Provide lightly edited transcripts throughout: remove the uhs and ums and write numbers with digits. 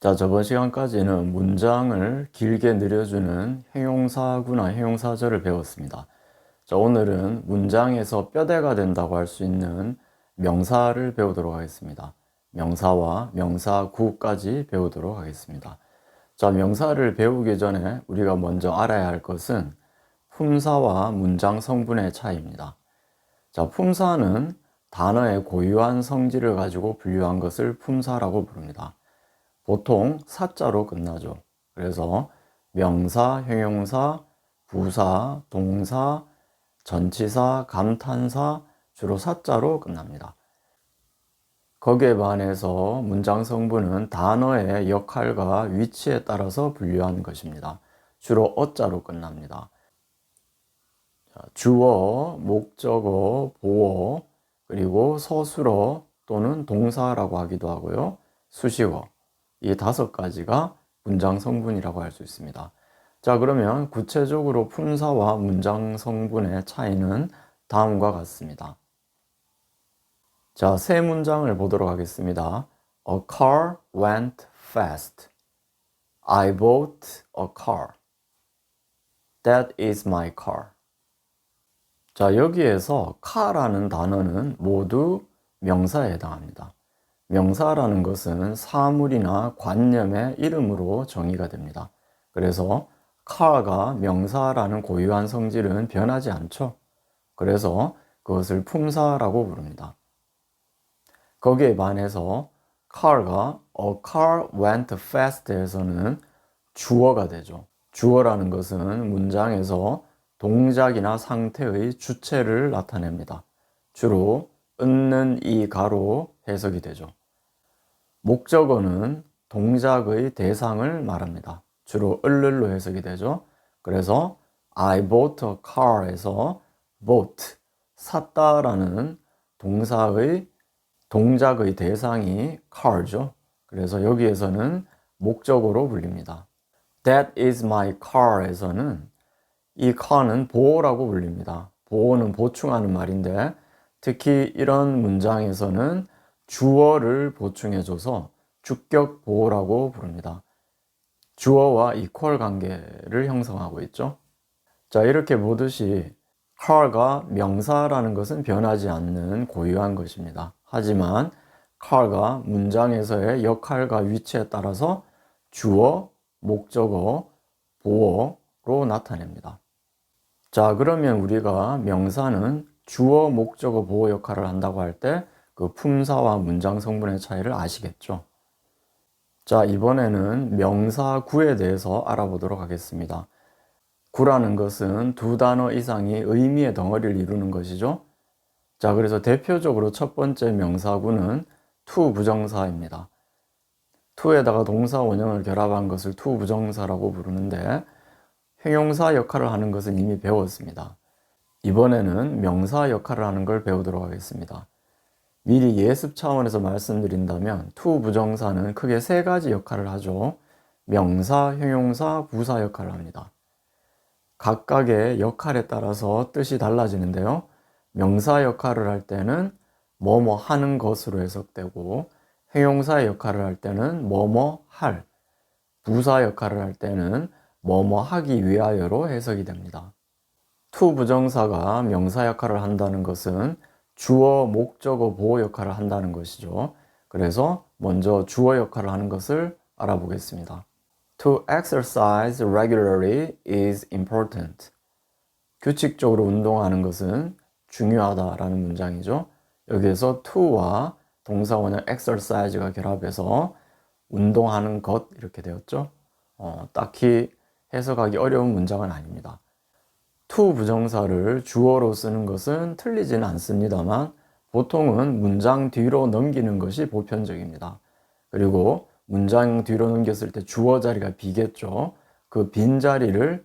자, 저번 시간까지는 문장을 길게 늘려주는 형용사구나 형용사절을 배웠습니다. 자, 오늘은 문장에서 뼈대가 된다고 할 수 있는 명사를 배우도록 하겠습니다. 명사와 명사구까지 배우도록 하겠습니다. 자, 명사를 배우기 전에 우리가 먼저 알아야 할 것은 품사와 문장 성분의 차이입니다. 자, 품사는 단어의 고유한 성질을 가지고 분류한 것을 품사라고 부릅니다. 보통 사자로 끝나죠. 그래서 명사, 형용사, 부사, 동사, 전치사, 감탄사 주로 사자로 끝납니다. 거기에 반해서 문장 성분은 단어의 역할과 위치에 따라서 분류하는 것입니다. 주로 어자로 끝납니다. 주어, 목적어, 보어, 그리고 서술어 또는 동사라고 하기도 하고요. 수식어. 이 5가지가 문장 성분이라고 할 수 있습니다. 자, 그러면 구체적으로 품사와 문장 성분의 차이는 다음과 같습니다. 자, 세 문장을 보도록 하겠습니다. A car went fast. I bought a car. That is my car. 자, 여기에서 car라는 단어는 모두 명사에 해당합니다. 명사라는 것은 사물이나 관념의 이름으로 정의가 됩니다. 그래서 car가 명사라는 고유한 성질은 변하지 않죠. 그래서 그것을 품사라고 부릅니다. 거기에 반해서 car가 a car went fast에서는 주어가 되죠. 주어라는 것은 문장에서 동작이나 상태의 주체를 나타냅니다. 주로 은는 이 가로 해석이 되죠. 목적어는 동작의 대상을 말합니다. 주로 을로 해석이 되죠. 그래서 I bought a car에서 bought, 샀다라는 동작의 대상이 car죠. 그래서 여기에서는 목적어로 불립니다. That is my car에서는 이 car는 보어라고 불립니다. 보어는 보충하는 말인데 특히 이런 문장에서는 주어를 보충해줘서 주격 보어라고 부릅니다. 주어와 이퀄 관계를 형성하고 있죠. 자, 이렇게 보듯이 car가 명사라는 것은 변하지 않는 고유한 것입니다. 하지만 car가 문장에서의 역할과 위치에 따라서 주어, 목적어, 보어로 나타냅니다. 자, 그러면 우리가 명사는 주어, 목적어, 보어 역할을 한다고 할 때 그 품사와 문장 성분의 차이를 아시겠죠? 자, 이번에는 명사 구에 대해서 알아보도록 하겠습니다. 구라는 것은 2단어 이상이 의미의 덩어리를 이루는 것이죠. 자, 그래서 대표적으로 첫 번째 명사구는 to 부정사입니다. to에다가 동사 원형을 결합한 것을 to 부정사라고 부르는데 형용사 역할을 하는 것은 이미 배웠습니다. 이번에는 명사 역할을 하는 걸 배우도록 하겠습니다. 미리 예습 차원에서 말씀드린다면 to 부정사는 크게 3가지 역할을 하죠. 명사, 형용사, 부사 역할을 합니다. 각각의 역할에 따라서 뜻이 달라지는데요. 명사 역할을 할 때는 뭐뭐 하는 것으로 해석되고 형용사 역할을 할 때는 뭐뭐 할, 부사 역할을 할 때는 뭐뭐 하기 위하여로 해석이 됩니다. to 부정사가 명사 역할을 한다는 것은 주어, 목적어, 보어 역할을 한다는 것이죠. 그래서 먼저 주어 역할을 하는 것을 알아보겠습니다. To exercise regularly is important. 규칙적으로 운동하는 것은 중요하다라는 문장이죠. 여기에서 to와 동사 원형 exercise가 결합해서 운동하는 것 이렇게 되었죠. 딱히 해석하기 어려운 문장은 아닙니다. to 부정사를 주어로 쓰는 것은 틀리지는 않습니다만 보통은 문장 뒤로 넘기는 것이 보편적입니다. 그리고 문장 뒤로 넘겼을 때 주어 자리가 비겠죠. 그 빈 자리를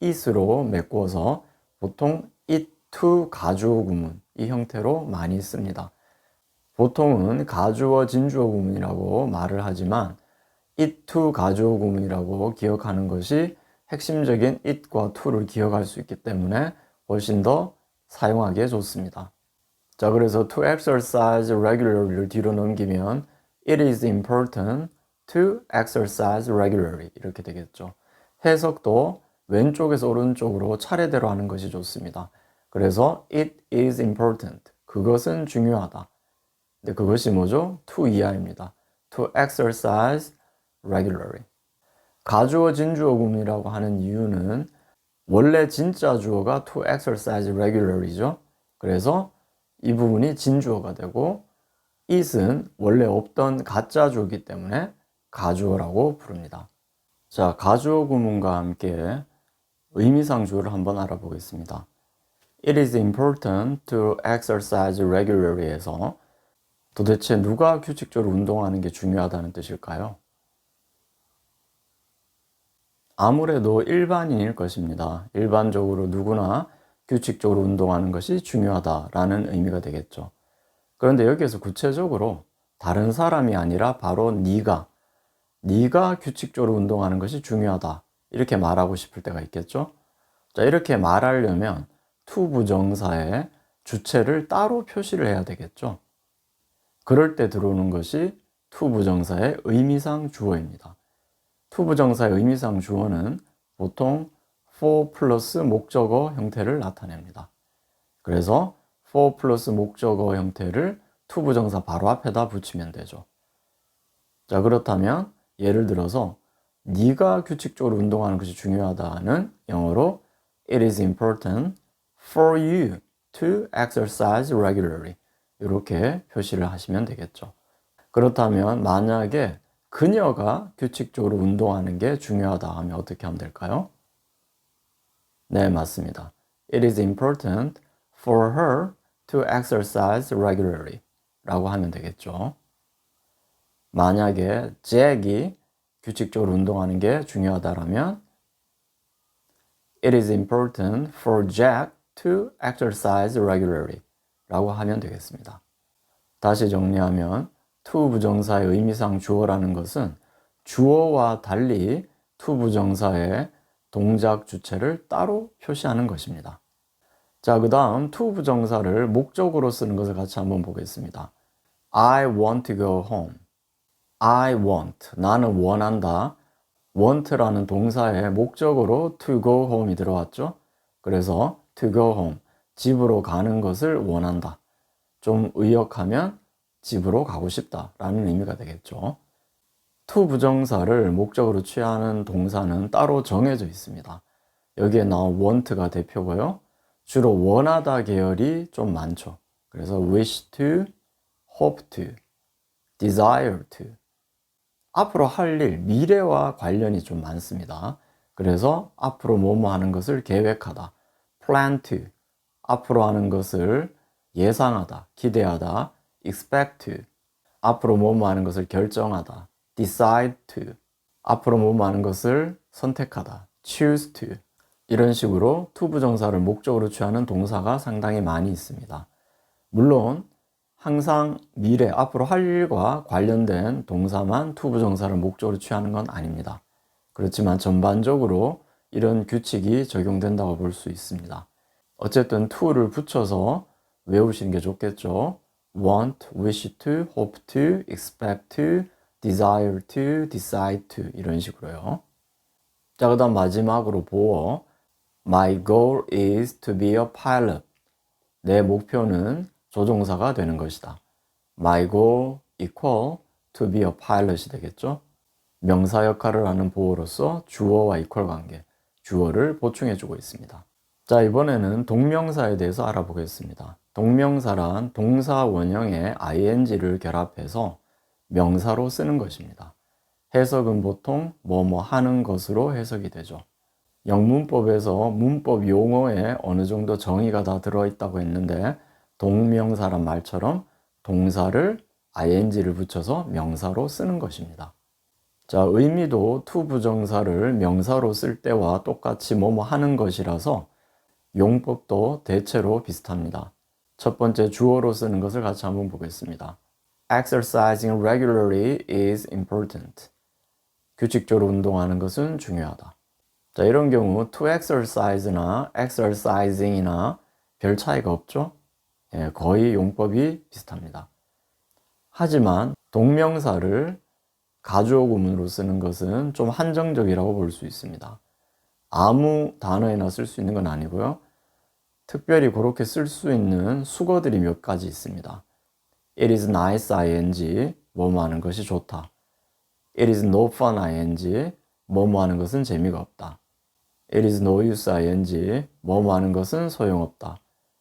it으로 메꿔서 보통 it to 가주어 구문 이 형태로 많이 씁니다. 보통은 가주어 진주어 구문이라고 말을 하지만 it to 가주어 구문이라고 기억하는 것이 핵심적인 it과 to를 기억할 수 있기 때문에 훨씬 더 사용하기에 좋습니다. 자, 그래서 to exercise regularly를 뒤로 넘기면 it is important to exercise regularly 이렇게 되겠죠. 해석도 왼쪽에서 오른쪽으로 차례대로 하는 것이 좋습니다. 그래서 it is important. 그것은 중요하다. 근데 그것이 뭐죠? to 이하입니다. to exercise regularly. 가주어 진주어 구문이라고 하는 이유는 원래 진짜 주어가 to exercise regularly죠. 그래서 이 부분이 진주어가 되고 it은 원래 없던 가짜 주어이기 때문에 가주어라고 부릅니다. 자, 가주어 구문과 함께 의미상 주어를 한번 알아보겠습니다. It is important to exercise regularly에서 도대체 누가 규칙적으로 운동하는 게 중요하다는 뜻일까요? 아무래도 일반인일 것입니다. 일반적으로 누구나 규칙적으로 운동하는 것이 중요하다라는 의미가 되겠죠. 그런데 여기에서 구체적으로 다른 사람이 아니라 바로 네가 규칙적으로 운동하는 것이 중요하다 이렇게 말하고 싶을 때가 있겠죠. 자, 이렇게 말하려면 to 부정사의 주체를 따로 표시를 해야 되겠죠. 그럴 때 들어오는 것이 to 부정사의 의미상 주어입니다. to 부정사의 의미상 주어는 보통 for 플러스 목적어 형태를 나타냅니다. 그래서 for 플러스 목적어 형태를 to 부정사 바로 앞에다 붙이면 되죠. 자, 그렇다면 예를 들어서 네가 규칙적으로 운동하는 것이 중요하다는 영어로 It is important for you to exercise regularly 이렇게 표시를 하시면 되겠죠. 그렇다면 만약에 그녀가 규칙적으로 운동하는 게 중요하다 하면 어떻게 하면 될까요? 네, 맞습니다. It is important for her to exercise regularly 라고 하면 되겠죠. 만약에 잭이 규칙적으로 운동하는 게 중요하다라면 It is important for Jack to exercise regularly 라고 하면 되겠습니다. 다시 정리하면 to 부정사의 의미상 주어라는 것은 주어와 달리 to 부정사의 동작 주체를 따로 표시하는 것입니다. 자, 그 다음 to 부정사를 목적으로 쓰는 것을 같이 한번 보겠습니다. I want to go home. I want, 나는 원한다. want라는 동사의 목적으로 to go home이 들어왔죠. 그래서 to go home, 집으로 가는 것을 원한다. 좀 의역하면 집으로 가고 싶다라는 의미가 되겠죠. to 부정사를 목적으로 취하는 동사는 따로 정해져 있습니다. 여기에 나온 want가 대표고요. 주로 원하다 계열이 좀 많죠. 그래서 wish to, hope to, desire to. 앞으로 할 일, 미래와 관련이 좀 많습니다. 그래서 앞으로 뭐뭐 하는 것을 계획하다, plan to. 앞으로 하는 것을 예상하다, 기대하다, expect to. 앞으로 뭐뭐 하는 것을 결정하다, decide to. 앞으로 뭐뭐 하는 것을 선택하다, choose to. 이런 식으로 to 부정사를 목적으로 취하는 동사가 상당히 많이 있습니다. 물론 항상 미래, 앞으로 할 일과 관련된 동사만 to 부정사를 목적으로 취하는 건 아닙니다. 그렇지만 전반적으로 이런 규칙이 적용된다고 볼 수 있습니다. 어쨌든 to를 붙여서 외우시는 게 좋겠죠. want, wish to, hope to, expect to, desire to, decide to 이런 식으로요. 자, 그 다음 마지막으로 보어. My goal is to be a pilot. 내 목표는 조종사가 되는 것이다. My goal equal to be a pilot이 되겠죠. 명사 역할을 하는 보어로서 주어와 이퀄 관계, 주어를 보충해주고 있습니다. 자, 이번에는 동명사에 대해서 알아보겠습니다. 동명사란 동사 원형에 ing를 결합해서 명사로 쓰는 것입니다. 해석은 보통 뭐뭐 하는 것으로 해석이 되죠. 영문법에서 문법 용어에 어느 정도 정의가 다 들어있다고 했는데 동명사란 말처럼 동사를 ing를 붙여서 명사로 쓰는 것입니다. 자, 의미도 to 부정사를 명사로 쓸 때와 똑같이 뭐뭐 하는 것이라서 용법도 대체로 비슷합니다. 첫 번째 주어로 쓰는 것을 같이 한번 보겠습니다. Exercising regularly is important. 규칙적으로 운동하는 것은 중요하다. 자, 이런 경우 to exercise나 exercising이나 별 차이가 없죠? 예, 거의 용법이 비슷합니다. 하지만 동명사를 가주어 구문으로 쓰는 것은 좀 한정적이라고 볼 수 있습니다. 아무 단어에나 쓸 수 있는 건 아니고요. 특별히 그렇게 쓸 수 있는 수거들이 몇 가지 있습니다. It is nice ing, 뭐뭐 하는 것이 좋다. It is no fun ing, 뭐뭐 하는 것은 재미가 없다. It is no use ing, 뭐뭐 하는 것은 소용없다.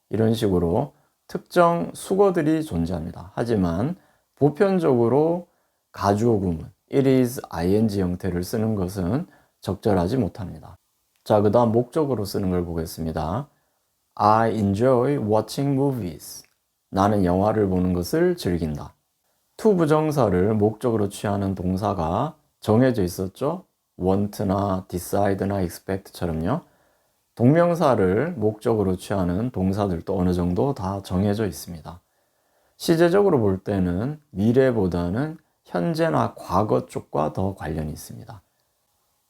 이런 식으로 특정 수거들이 존재합니다. 하지만 보편적으로 가주어 구문, it is ing 형태를 쓰는 것은 적절하지 못합니다. 자, 그 다음 목적으로 쓰는 걸 보겠습니다. I enjoy watching movies. 나는 영화를 보는 것을 즐긴다. to 부정사를 목적으로 취하는 동사가 정해져 있었죠? want나 decide나 expect처럼요. 동명사를 목적으로 취하는 동사들도 어느 정도 다 정해져 있습니다. 시제적으로 볼 때는 미래보다는 현재나 과거 쪽과 더 관련이 있습니다.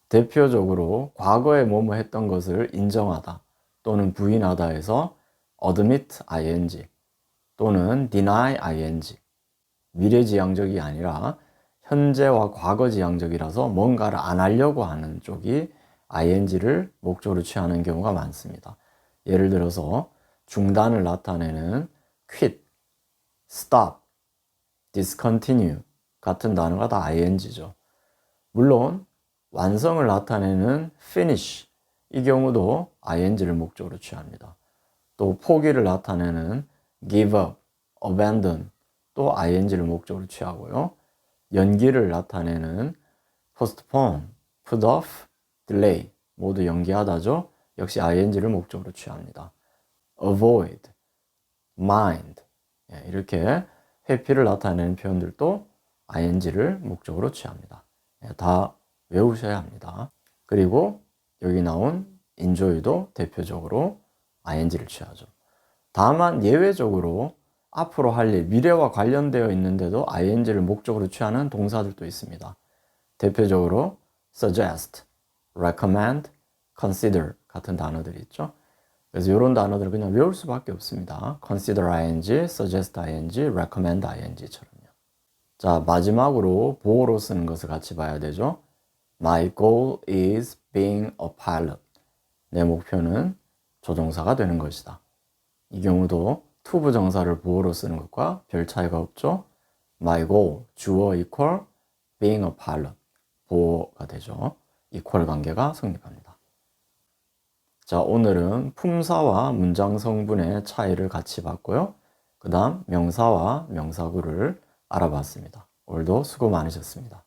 대표적으로 과거에 뭐뭐 했던 것을 인정하다 또는 부인하다에서 admit ing 또는 deny ing, 미래지향적이 아니라 현재와 과거지향적이라서 뭔가를 안 하려고 하는 쪽이 ing를 목적으로 취하는 경우가 많습니다. 예를 들어서 중단을 나타내는 quit, stop, discontinue 같은 단어가 다 ing죠. 물론 완성을 나타내는 finish, 이 경우도 ing를 목적으로 취합니다. 또 포기를 나타내는 give up, abandon, 또 ing를 목적으로 취하고요. 연기를 나타내는 postpone, put off, delay, 모두 연기하다죠. 역시 ing를 목적으로 취합니다. avoid, mind, 이렇게 회피를 나타내는 표현들도 ing를 목적으로 취합니다. 다 외우셔야 합니다. 그리고 여기 나온 enjoy도 대표적으로 ing를 취하죠. 다만 예외적으로 앞으로 할 일, 미래와 관련되어 있는데도 ing를 목적으로 취하는 동사들도 있습니다. 대표적으로 suggest, recommend, consider 같은 단어들이 있죠. 그래서 이런 단어들을 그냥 외울 수밖에 없습니다. consider ing, suggest ing, recommend ing처럼요. 자, 마지막으로 보어로 쓰는 것을 같이 봐야 되죠. My goal is being a pilot. 내 목표는 조종사가 되는 것이다. 이 경우도 to 부정사를 보어로 쓰는 것과 별 차이가 없죠. My goal, 주어 equal, being a pilot, 보어가 되죠. equal 관계가 성립합니다. 자, 오늘은 품사와 문장 성분의 차이를 같이 봤고요. 그 다음 명사와 명사구를 알아봤습니다. 오늘도 수고 많으셨습니다.